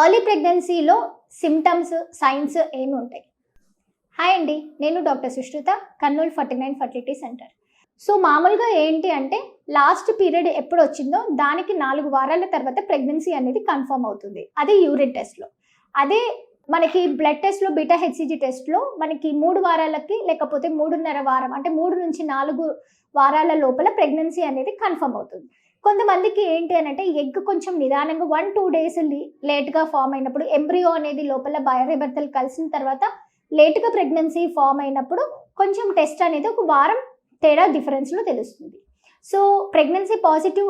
Early ప్రెగ్నెన్సీలో symptoms, science ఏమి ఉంటాయి? హాయ్ అండి, నేను doctor Sushruta, Kurnool 49 fertility centre. So మామూలుగా ఏంటి అంటే లాస్ట్ పీరియడ్ ఎప్పుడు వచ్చిందో దానికి 4 వారాల తర్వాత ప్రెగ్నెన్సీ అనేది కన్ఫర్మ్ అవుతుంది. అది యూరిన్ టెస్ట్లో. అదే మనకి బ్లడ్ టెస్ట్లో బీటా హెచ్సిజీ టెస్ట్లో మనకి 3 వారాలకి లేకపోతే 3.5 వారం అంటే 3 నుంచి 4 వారాల లోపల ప్రెగ్నెన్సీ అనేది కన్ఫర్మ్ అవుతుంది. కొంతమందికి ఏంటి అని అంటే ఎగ్ కొంచెం నిదానంగా 1-2 డేస్ లేట్గా ఫామ్ అయినప్పుడు, ఎంబ్రియో అనేది లోపల భార్యాభర్తలు కలిసిన తర్వాత లేట్గా ప్రెగ్నెన్సీ ఫామ్ అయినప్పుడు కొంచెం టెస్ట్ అనేది ఒక వారం తేడా డిఫరెన్స్లో తెలుస్తుంది. సో ప్రెగ్నెన్సీ పాజిటివ్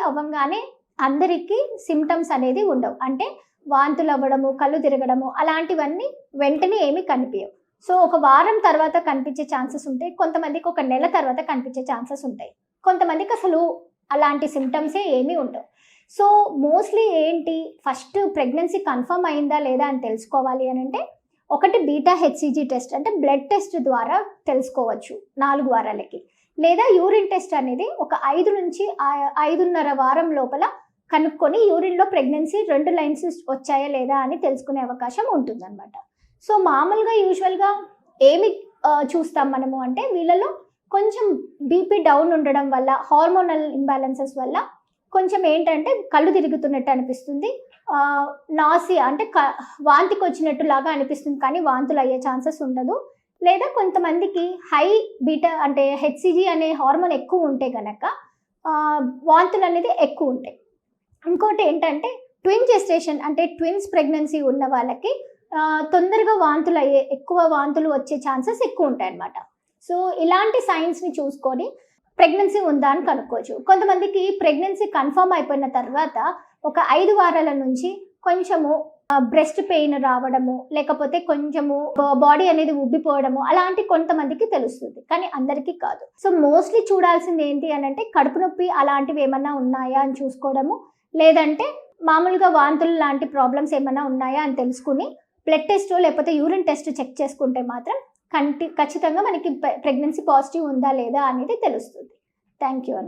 అవ్వంగానే అందరికీ సిమ్టమ్స్ అనేది ఉండవు. అంటే వాంతులు అవ్వడము, కళ్ళు తిరగడము అలాంటివన్నీ వెంటనే ఏమీ కనిపించవు. సో ఒక వారం తర్వాత కనిపించే ఛాన్సెస్ ఉంటాయి, కొంతమందికి ఒక నెల తర్వాత కనిపించే ఛాన్సెస్ ఉంటాయి, కొంతమందికి అసలు అలాంటి సిమ్టమ్సే ఏమీ ఉండవు. సో మోస్ట్లీ ఏంటి, ఫస్ట్ ప్రెగ్నెన్సీ కన్ఫర్మ్ అయిందా లేదా అని తెలుసుకోవాలి అని అంటే ఒకటి బీటా హెచ్సిజీ టెస్ట్, అంటే బ్లడ్ టెస్ట్ ద్వారా తెలుసుకోవచ్చు 4 వారాలకి. లేదా యూరిన్ టెస్ట్ అనేది ఒక 5 నుంచి 5.5 వారం లోపల కనుక్కొని యూరిన్లో ప్రెగ్నెన్సీ 2 లైన్స్ వచ్చాయా లేదా అని తెలుసుకునే అవకాశం ఉంటుందన్నమాట. సో మామూలుగా యూజువల్గా ఏమి చూస్తాం మనము అంటే వీళ్ళలో కొంచెం బీపీ డౌన్ ఉండడం వల్ల, హార్మోనల్ ఇంబ్యాలెన్సెస్ వల్ల కొంచెం ఏంటంటే కళ్ళు తిరుగుతున్నట్టు అనిపిస్తుంది, నాసియా అంటే వాంతికి వచ్చినట్టు లాగా అనిపిస్తుంది, కానీ వాంతులు అయ్యే ఛాన్సెస్ ఉండదు. లేదా కొంతమందికి హై బీటా అంటే హెచ్సిజీ అనే హార్మోన్ ఎక్కువ ఉంటే కనుక వాంతులు అనేది ఎక్కువ ఉంటాయి. ఇంకోటి ఏంటంటే ట్విన్ జెస్టేషన్ అంటే ట్విన్స్ ప్రెగ్నెన్సీ ఉన్న వాళ్ళకి తొందరగా ఎక్కువ వాంతులు వచ్చే ఛాన్సెస్ ఎక్కువ ఉంటాయి అన్నమాట. సో ఇలాంటి సైన్స్ని చూసుకొని ప్రెగ్నెన్సీ ఉందా అని కనుక్కోవచ్చు. కొంతమందికి ప్రెగ్నెన్సీ కన్ఫర్మ్ అయిపోయిన తర్వాత ఒక 5 వారాల నుంచి కొంచెము బ్రెస్ట్ పెయిన్ రావడము, లేకపోతే కొంచెము బాడీ అనేది ఉబ్బిపోవడము అలాంటి కొంతమందికి తెలుస్తుంది, కానీ అందరికీ కాదు. సో మోస్ట్లీ చూడాల్సింది ఏంటి అని అంటే కడుపు నొప్పి అలాంటివి ఏమన్నా ఉన్నాయా అని చూసుకోవడము, లేదంటే మామూలుగా వాంతులు లాంటి ప్రాబ్లమ్స్ ఏమన్నా ఉన్నాయా అని తెలుసుకుని బ్లడ్ టెస్ట్ లేకపోతే యూరిన్ టెస్ట్ చెక్ చేసుకుంటే మాత్రం ఖచ్చితంగా మనకి ప్రెగ్నెన్సీ పాజిటివ్ ఉందా లేదా అనేది తెలుస్తుంది. థ్యాంక్ యూ అండి.